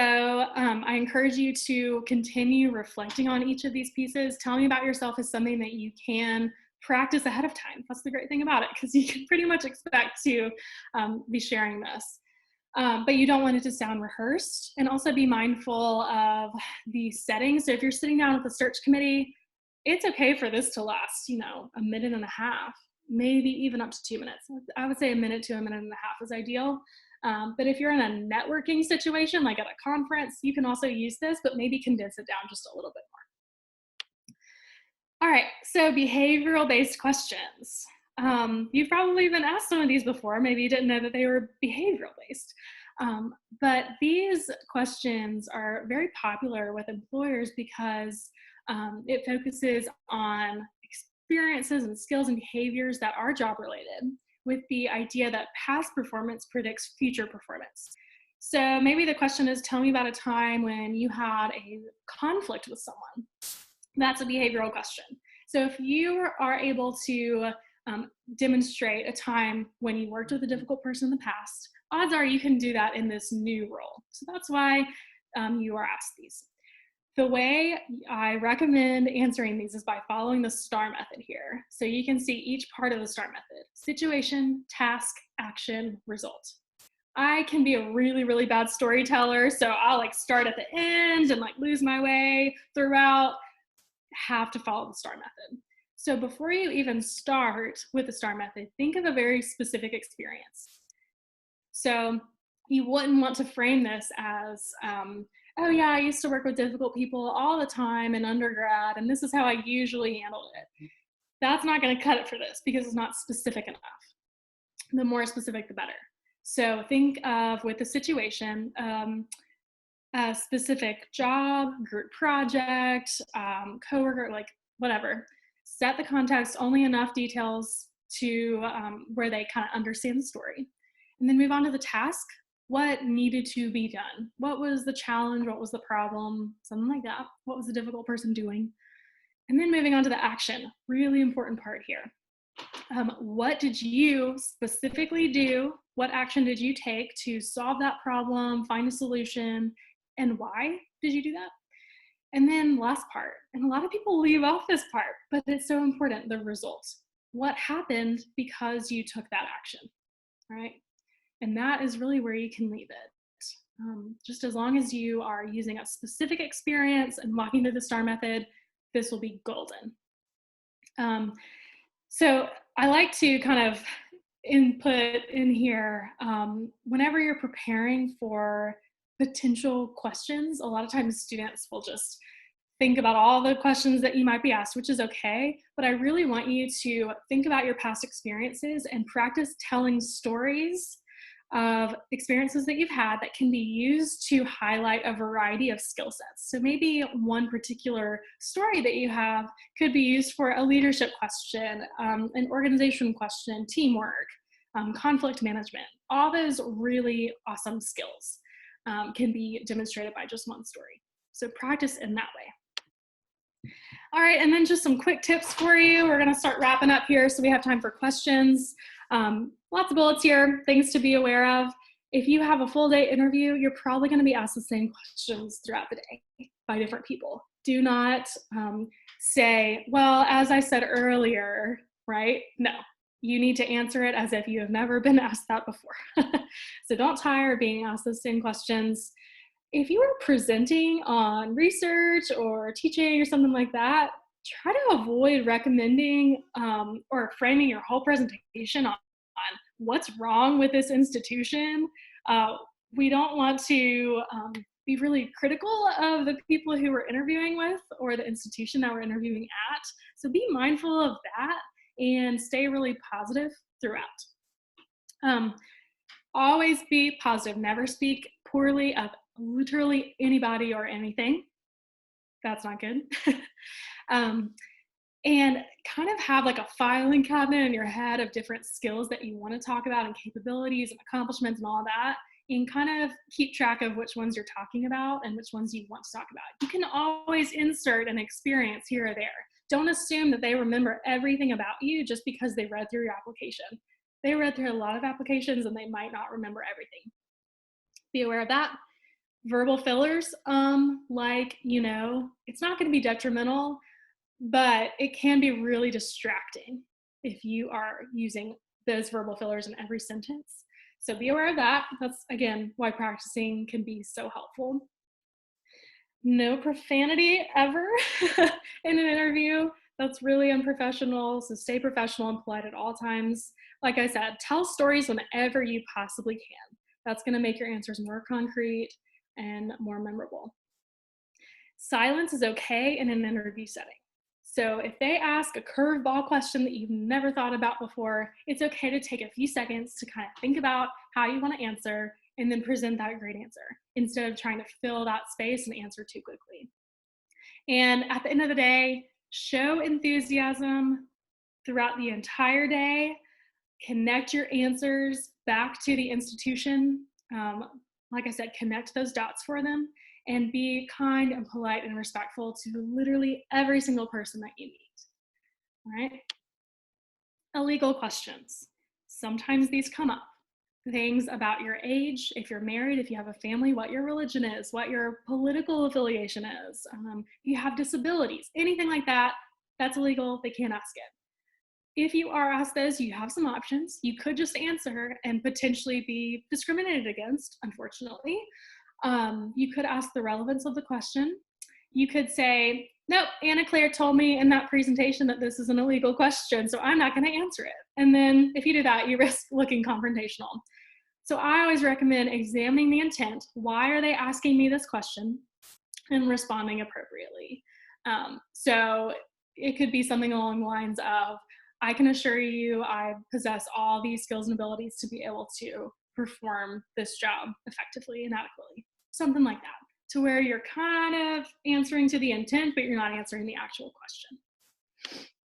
I encourage you to continue reflecting on each of these pieces. Tell me about yourself is something that you can practice ahead of time. That's the great thing about it, because you can pretty much expect to be sharing this. But you don't want it to sound rehearsed, and also be mindful of the settings. So if you're sitting down with the search committee, it's okay for this to last, a minute and a half, maybe even up to 2 minutes. I would say a minute to a minute and a half is ideal. But if you're in a networking situation, like at a conference, you can also use this, but maybe condense it down just a little bit more. All right, so behavioral-based questions. You've probably been asked some of these before. Maybe you didn't know that they were behavioral-based. But these questions are very popular with employers because it focuses on experiences and skills and behaviors that are job-related, with the idea that past performance predicts future performance. So maybe the question is, tell me about a time when you had a conflict with someone. That's a behavioral question. So if you are able to demonstrate a time when you worked with a difficult person in the past, odds are you can do that in this new role. So that's why you are asked these. The way I recommend answering these is by following the STAR method here. So you can see each part of the STAR method: situation, task, action, result. I can be a really, really bad storyteller, so I'll start at the end and lose my way throughout. Have to follow the STAR method. So before you even start with the STAR method, think of a very specific experience. So you wouldn't want to frame this as, oh yeah, I used to work with difficult people all the time in undergrad, and this is how I usually handled it. That's not going to cut it for this because it's not specific enough. The more specific, the better. So think of, with the situation, a specific job, group project, coworker, whatever. Set the context, only enough details to where they kind of understand the story. And then move on to the task. What needed to be done? What was the challenge? What was the problem? Something like that. What was the difficult person doing? And then moving on to the action. Really important part here. What did you specifically do? What action did you take to solve that problem, find a solution, and why did you do that? And then last part, and a lot of people leave off this part, but it's so important, the result. What happened because you took that action, right? And that is really where you can leave it. Just as long as you are using a specific experience and walking through the STAR method, this will be golden. So I like to kind of input in here, whenever you're preparing for potential questions, a lot of times students will just think about all the questions that you might be asked, which is okay, but I really want you to think about your past experiences and practice telling stories of experiences that you've had that can be used to highlight a variety of skill sets. So maybe one particular story that you have could be used for a leadership question, an organization question, teamwork, conflict management. All those really awesome skills can be demonstrated by just one story. So practice in that way. All right, and then just some quick tips for you. We're gonna start wrapping up here so we have time for questions. Lots of bullets here, things to be aware of. If you have a full day interview, you're probably gonna be asked the same questions throughout the day by different people. Do not say, well, as I said earlier, right? No, you need to answer it as if you have never been asked that before. So don't tire of being asked the same questions. if you are presenting on research or teaching or something like that, try to avoid recommending or framing your whole presentation on what's wrong with this institution. We don't want to be really critical of the people who we're interviewing with or the institution that we're interviewing at. So be mindful of that and stay really positive throughout. Always be positive. Never speak poorly of literally anybody or anything. That's not good. And kind of have like a filing cabinet in your head of different skills that you want to talk about and capabilities and accomplishments and all that, and kind of keep track of which ones you're talking about and which ones you want to talk about. You can always insert an experience here or there. Don't assume that they remember everything about you just because they read through your application. They read through a lot of applications and they might not remember everything. Be aware of that. Verbal fillers, it's not going to be detrimental, but it can be really distracting if you are using those verbal fillers in every sentence. So be aware of that. That's, again, why practicing can be so helpful. No profanity ever in an interview. That's really unprofessional. So stay professional and polite at all times. Like I said, tell stories whenever you possibly can. That's going to make your answers more concrete and more memorable. Silence is okay in an interview setting. So if they ask a curveball question that you've never thought about before, it's okay to take a few seconds to kind of think about how you want to answer and then present that great answer instead of trying to fill that space and answer too quickly. And at the end of the day, show enthusiasm throughout the entire day. Connect your answers back to the institution. Like I said, connect those dots for them and be kind and polite and respectful to literally every single person that you meet. All right? Illegal questions. Sometimes these come up. Things about your age, if you're married, if you have a family, what your religion is, what your political affiliation is, if you have disabilities, anything like that, that's illegal. They can't ask it. If you are asked those, you have some options. You could just answer and potentially be discriminated against, unfortunately. You could ask the relevance of the question. You could say, nope, Anna Claire told me in that presentation that this is an illegal question, so I'm not going to answer it. And then if you do that, you risk looking confrontational. So I always recommend examining the intent. Why are they asking me this question? And responding appropriately. So it could be something along the lines of, I can assure you I possess all these skills and abilities to be able to perform this job effectively and adequately. Something like that, to where you're kind of answering to the intent, but you're not answering the actual question.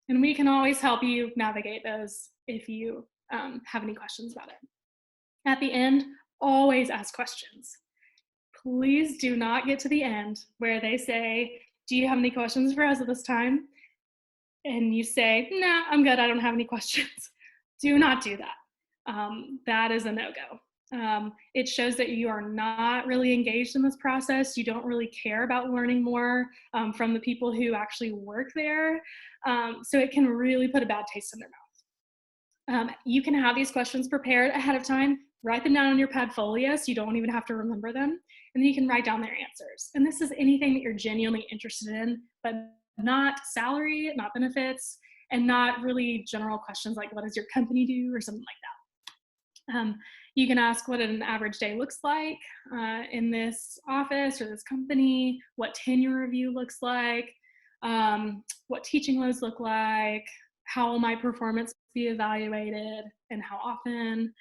And we can always help you navigate those if you have any questions about it. At the end, always ask questions. Please do not get to the end where they say, do you have any questions for us at this time? And you say, nah, I'm good, I don't have any questions. Do not do that. That is a no-go. It shows that you are not really engaged in this process. You don't really care about learning more from the people who actually work there. So it can really put a bad taste in their mouth. You can have these questions prepared ahead of time, write them down on your Padfolio so you don't even have to remember them, and then you can write down their answers. And this is anything that you're genuinely interested in, but not salary, not benefits, and not really general questions like what does your company do or something like that. You can ask what an average day looks like in this office or this company, what tenure review looks like, what teaching loads look like, how will my performance be evaluated and how often,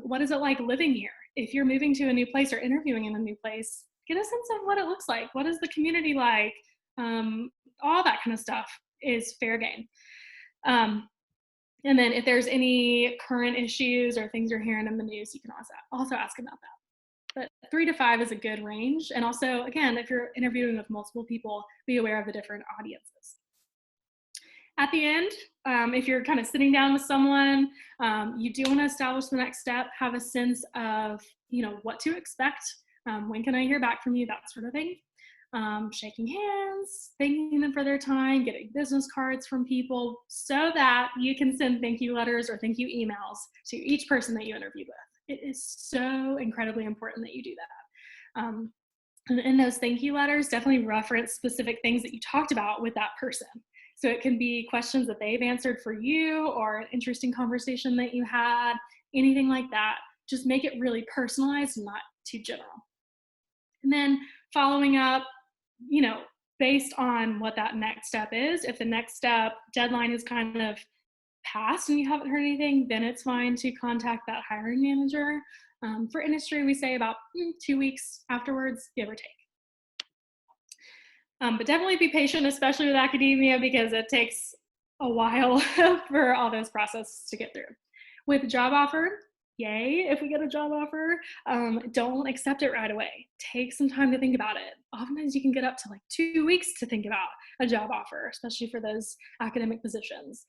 what is it like living here? If you're moving to a new place or interviewing in a new place, get a sense of what it looks like. What is the community like? All that kind of stuff is fair game. And then if there's any current issues or things you're hearing in the news, you can also ask about that. But 3 to 5 is a good range. And also, again, if you're interviewing with multiple people, be aware of the different audiences. At the end, if you're kind of sitting down with someone, you do want to establish the next step, have a sense of, what to expect. When can I hear back from you? That sort of thing. Shaking hands, thanking them for their time, getting business cards from people so that you can send thank you letters or thank you emails to each person that you interviewed with. It is so incredibly important that you do that. And in those thank you letters, definitely reference specific things that you talked about with that person. So it can be questions that they've answered for you or an interesting conversation that you had, anything like that. Just make it really personalized and not too general. And then following up, based on what that next step is. If the next step deadline is kind of passed and you haven't heard anything, then it's fine to contact that hiring manager. For industry, we say about 2 weeks afterwards, give or take. But definitely be patient, especially with academia, because it takes a while for all those processes to get through. With job offer, yay, if we get a job offer, don't accept it right away. Take some time to think about it. Oftentimes you can get up to like 2 weeks to think about a job offer, especially for those academic positions.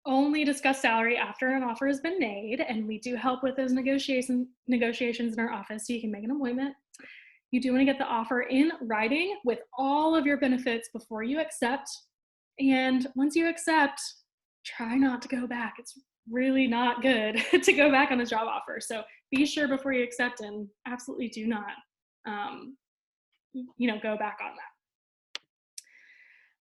Only discuss salary after an offer has been made, and we do help with those negotiations in our office so you can make an appointment. You do want to get the offer in writing with all of your benefits before you accept. And once you accept, try not to go back. It's really not good to go back on a job offer. So be sure before you accept, and absolutely do not, go back on that.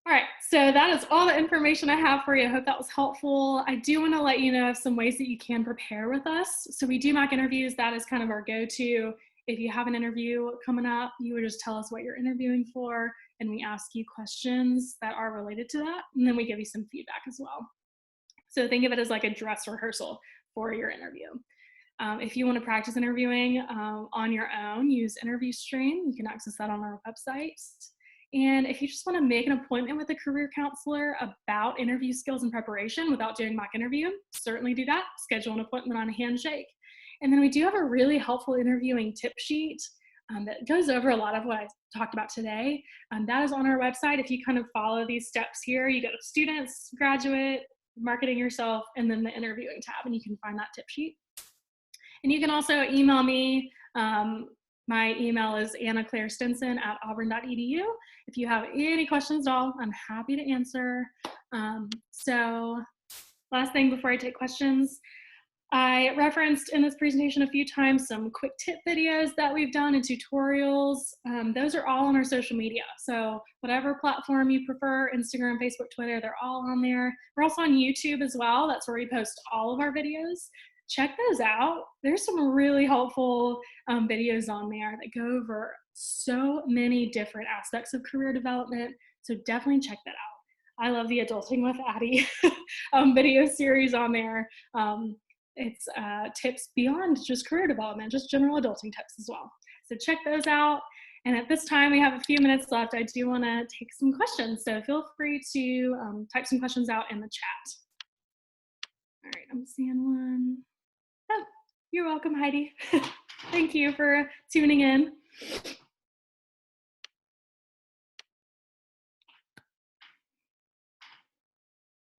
All right, so that is all the information I have for you. I hope that was helpful. I do want to let you know of some ways that you can prepare with us. So we do mock interviews. That is kind of our go-to. If you have an interview coming up, you would just tell us what you're interviewing for, and we ask you questions that are related to that, and then we give you some feedback as well. So think of it as like a dress rehearsal for your interview. If you want to practice interviewing on your own, use InterviewStream. You can access that on our website. And if you just want to make an appointment with a career counselor about interview skills and preparation without doing mock interview, certainly do that. Schedule an appointment on a handshake. And then we do have a really helpful interviewing tip sheet that goes over a lot of what I talked about today. That is on our website. If you kind of follow these steps here, you go to students, graduate, marketing yourself, and then the interviewing tab, and you can find that tip sheet. And you can also email me. My email is annaclairestinson@auburn.edu. If you have any questions at all, I'm happy to answer. So last thing before I take questions, I referenced in this presentation a few times some quick tip videos that we've done and tutorials. Those are all on our social media. So whatever platform you prefer, Instagram, Facebook, Twitter, they're all on there. We're also on YouTube as well. That's where we post all of our videos. Check those out. There's some really helpful videos on there that go over so many different aspects of career development. So definitely check that out. I love the Adulting with Addie video series on there. It's tips beyond just career development, just general adulting tips as well. So check those out. And at this time, we have a few minutes left. I do want to take some questions. So feel free to type some questions out in the chat. All right, I'm seeing one. Oh, you're welcome, Heidi. Thank you for tuning in.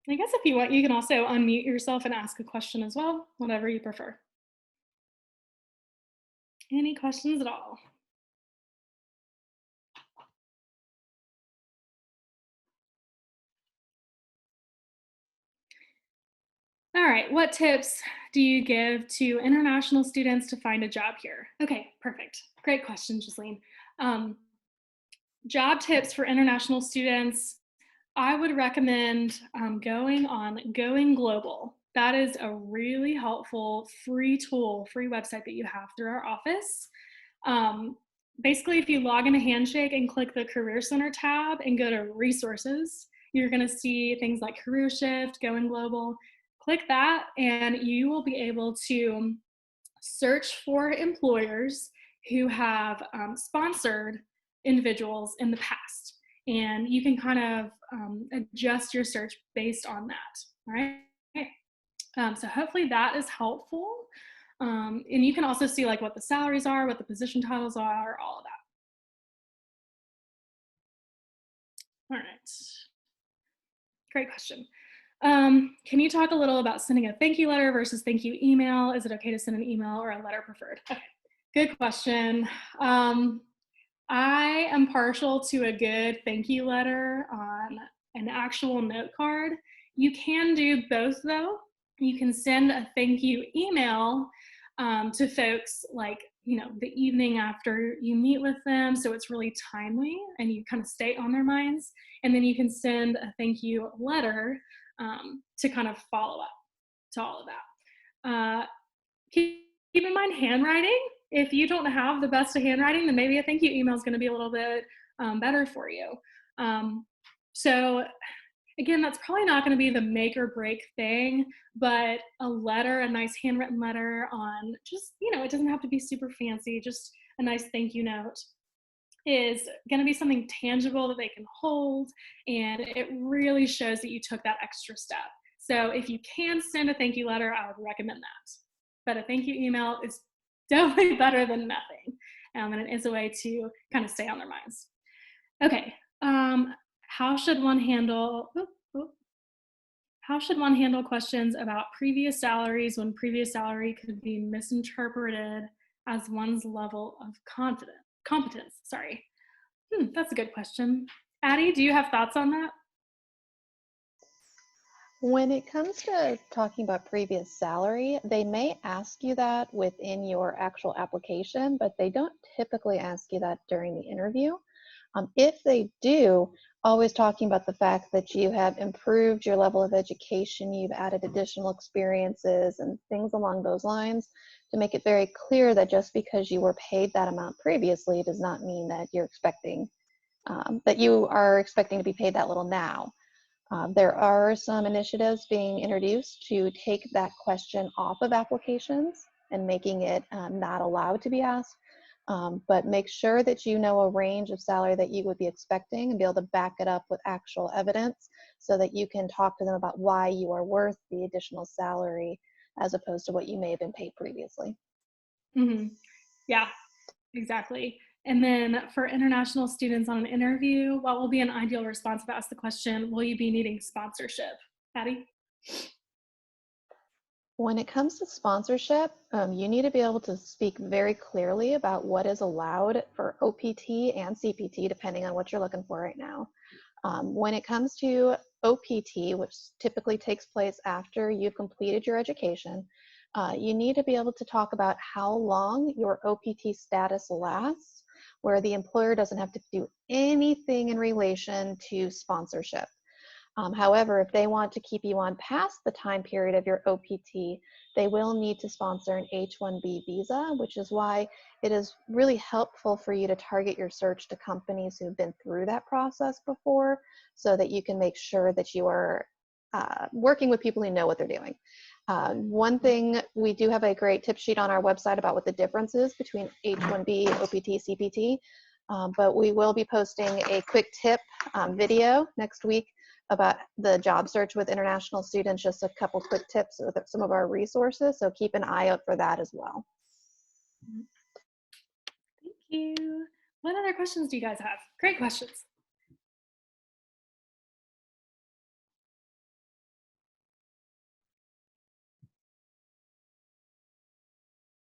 I guess if you want, you can also unmute yourself and ask a question as well, whatever you prefer. Any questions at all? All right, what tips do you give to international students to find a job here? Okay, perfect. Great question, Jasleen. Job tips for international students, I would recommend Going Global. That is a really helpful free tool, free website that you have through our office. Basically, if you log in a Handshake and click the Career Center tab and go to Resources, you're going to see things like Career Shift, Going Global. Click that, and you will be able to search for employers who have sponsored individuals in the past. And you can kind of adjust your search based on that, all right? So hopefully that is helpful. And you can also see like what the salaries are, what the position titles are, all of that. All right, great question. Can you talk a little about sending a thank you letter versus thank you email? Is it okay to send an email or a letter preferred? Okay, good question. I am partial to a good thank you letter on an actual note card. You can do both though. You can send a thank you email to folks like the evening after you meet with them, so it's really timely and you kind of stay on their minds. And then you can send a thank you letter to kind of follow up to all of that. Keep in mind handwriting. If you don't have the best of handwriting, then maybe a thank you email is going to be a little bit better for you. So again, that's probably not going to be the make or break thing, but a letter, a nice handwritten letter on just, it doesn't have to be super fancy, just a nice thank you note is going to be something tangible that they can hold, and it really shows that you took that extra step. So if you can send a thank you letter, I would recommend that. But a thank you email is definitely better than nothing, and it is a way to kind of stay on their minds. Okay, how should one handle questions about previous salaries when previous salary could be misinterpreted as one's level of competence? Sorry. That's a good question. Addie, do you have thoughts on that? When it comes to talking about previous salary, they may ask you that within your actual application, but they don't typically ask you that during the interview. If they do, always talking about the fact that you have improved your level of education, you've added additional experiences and things along those lines to make it very clear that just because you were paid that amount previously does not mean that you're expecting, that you are expecting to be paid that little now. There are some initiatives being introduced to take that question off of applications and making it not allowed to be asked. But make sure that you know a range of salary that you would be expecting and be able to back it up with actual evidence so that you can talk to them about why you are worth the additional salary as opposed to what you may have been paid previously. Mm-hmm. Yeah, exactly. And then for international students on an interview, what will be an ideal response if asked the question, will you be needing sponsorship? Patty? When it comes to sponsorship, you need to be able to speak very clearly about what is allowed for OPT and CPT, depending on what you're looking for right now. When it comes to OPT, which typically takes place after you've completed your education, you need to be able to talk about how long your OPT status lasts, where the employer doesn't have to do anything in relation to sponsorship. However, if they want to keep you on past the time period of your OPT, they will need to sponsor an H-1B visa, which is why it is really helpful for you to target your search to companies who've been through that process before so that you can make sure that you are working with people who know what they're doing. One thing, we do have a great tip sheet on our website about what the difference is between H-1B, OPT, CPT, but we will be posting a quick tip video next week about the job search with international students, just a couple quick tips with some of our resources. So keep an eye out for that as well. Thank you. What other questions do you guys have? Great questions.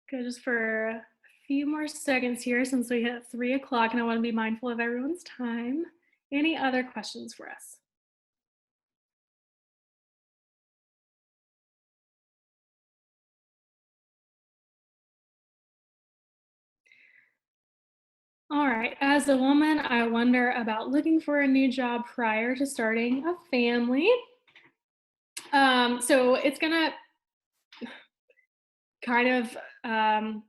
Good, just for a few more seconds here since we hit 3 o'clock and I want to be mindful of everyone's time. Any other questions for us? All right, as a woman, I wonder about looking for a new job prior to starting a family. So it's gonna kind of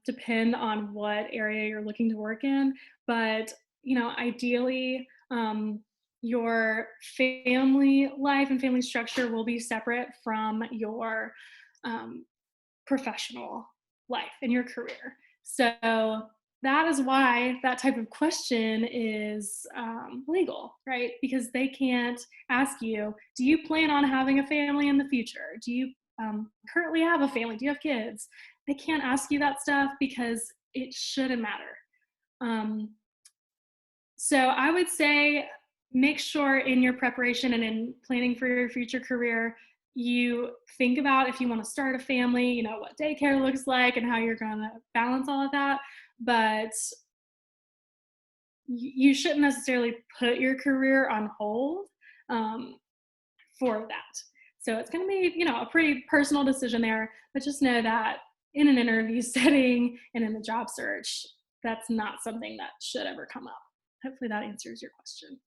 depend on what area you're looking to work in, but ideally, your family life and family structure will be separate from your professional life and your career. So that is why that type of question is legal, right? Because they can't ask you, do you plan on having a family in the future? Do you currently have a family? Do you have kids? They can't ask you that stuff because it shouldn't matter. So I would say make sure in your preparation and in planning for your future career, you think about if you want to start a family, what daycare looks like and how you're going to balance all of that. But you shouldn't necessarily put your career on hold for that. So it's going to be, a pretty personal decision there, but just know that in an interview setting and in the job search, that's not something that should ever come up. Hopefully that answers your question.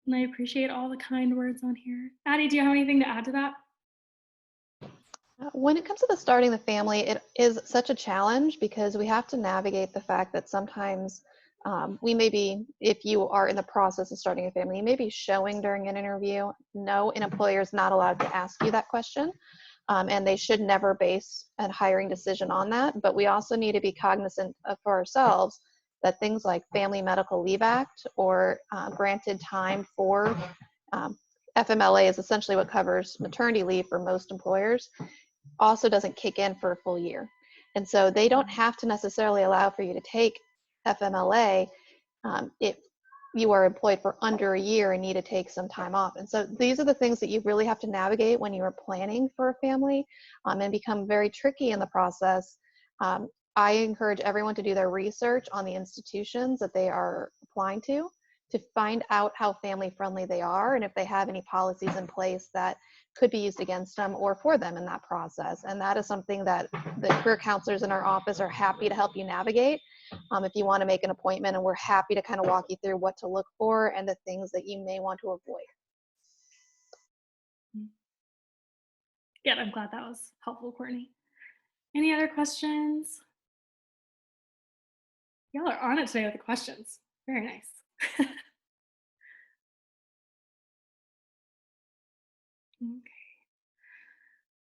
And I appreciate all the kind words on here. Addie, do you have anything to add to that? When it comes to starting the family, it is such a challenge because we have to navigate the fact that sometimes we may be, if you are in the process of starting a family, you may be showing during an interview. No, an employer is not allowed to ask you that question, and they should never base a hiring decision on that. But we also need to be cognizant of for ourselves that things like Family Medical Leave Act or granted time for FMLA is essentially what covers maternity leave for most employers, also doesn't kick in for a full year. And so they don't have to necessarily allow for you to take FMLA if you are employed for under a year and need to take some time off. And so these are the things that you really have to navigate when you are planning for a family, and become very tricky in the process. I encourage everyone to do their research on the institutions that they are applying to find out how family friendly they are and if they have any policies in place that could be used against them or for them in that process. And that is something that the career counselors in our office are happy to help you navigate if you want to make an appointment, and we're happy to kind of walk you through what to look for and the things that you may want to avoid. Yeah, I'm glad that was helpful, Courtney. Any other questions? Y'all are on it today with the questions. Very nice. Okay.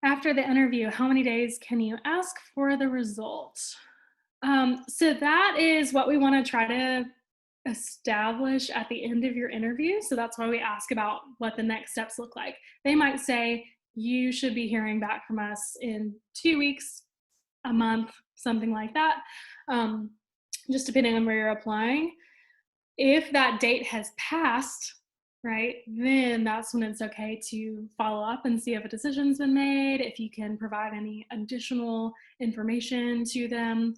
After the interview, how many days can you ask for the result? So that is what we want to try to establish at the end of your interview. So that's why we ask about what the next steps look like. They might say, you should be hearing back from us in 2 weeks, a month, something like that, just depending on where you're applying. If that date has passed, right, then that's when it's okay to follow up and see if a decision's been made, if you can provide any additional information to them.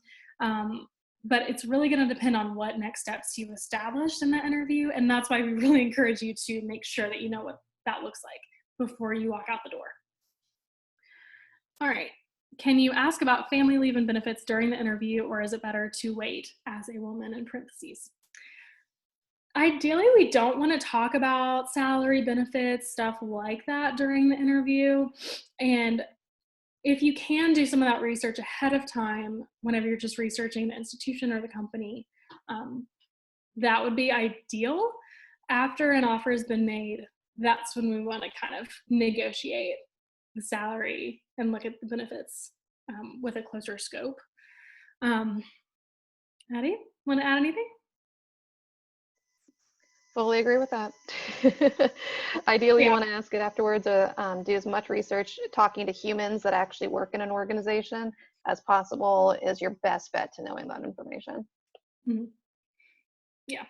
But it's really going to depend on what next steps you've established in that interview. And that's why we really encourage you to make sure that you know what that looks like before you walk out the door. All right. Can you ask about family leave and benefits during the interview, or is it better to wait as a woman in parentheses? Ideally, we don't want to talk about salary, benefits, stuff like that during the interview. And if you can do some of that research ahead of time, whenever you're just researching the institution or the company, that would be ideal. After an offer has been made, that's when we want to kind of negotiate the salary and look at the benefits with a closer scope. Addie, want to add anything? Fully agree with that. Ideally, you want to ask it afterwards, do as much research. Talking to humans that actually work in an organization as possible is your best bet to knowing that information. Mm-hmm. Yeah.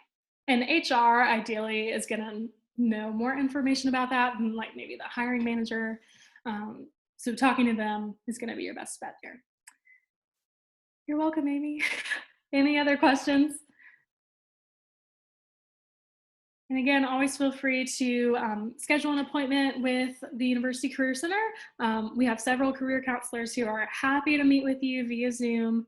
And HR ideally is going to know more information about that than like maybe the hiring manager. So talking to them is going to be your best bet there. You're welcome, Amy. Any other questions? And again, always feel free to schedule an appointment with the University Career Center. We have several career counselors who are happy to meet with you via Zoom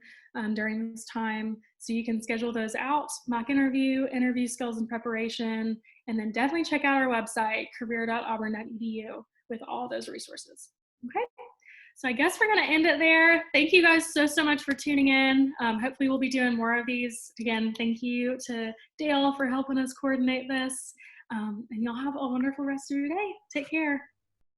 during this time. So you can schedule those out, mock interview, interview skills and preparation, and then definitely check out our website, career.auburn.edu, with all those resources. Okay. So I guess we're going to end it there. Thank you guys so much for tuning in. Hopefully we'll be doing more of these. Again, thank you to Dale for helping us coordinate this. And y'all have a wonderful rest of your day. Take care.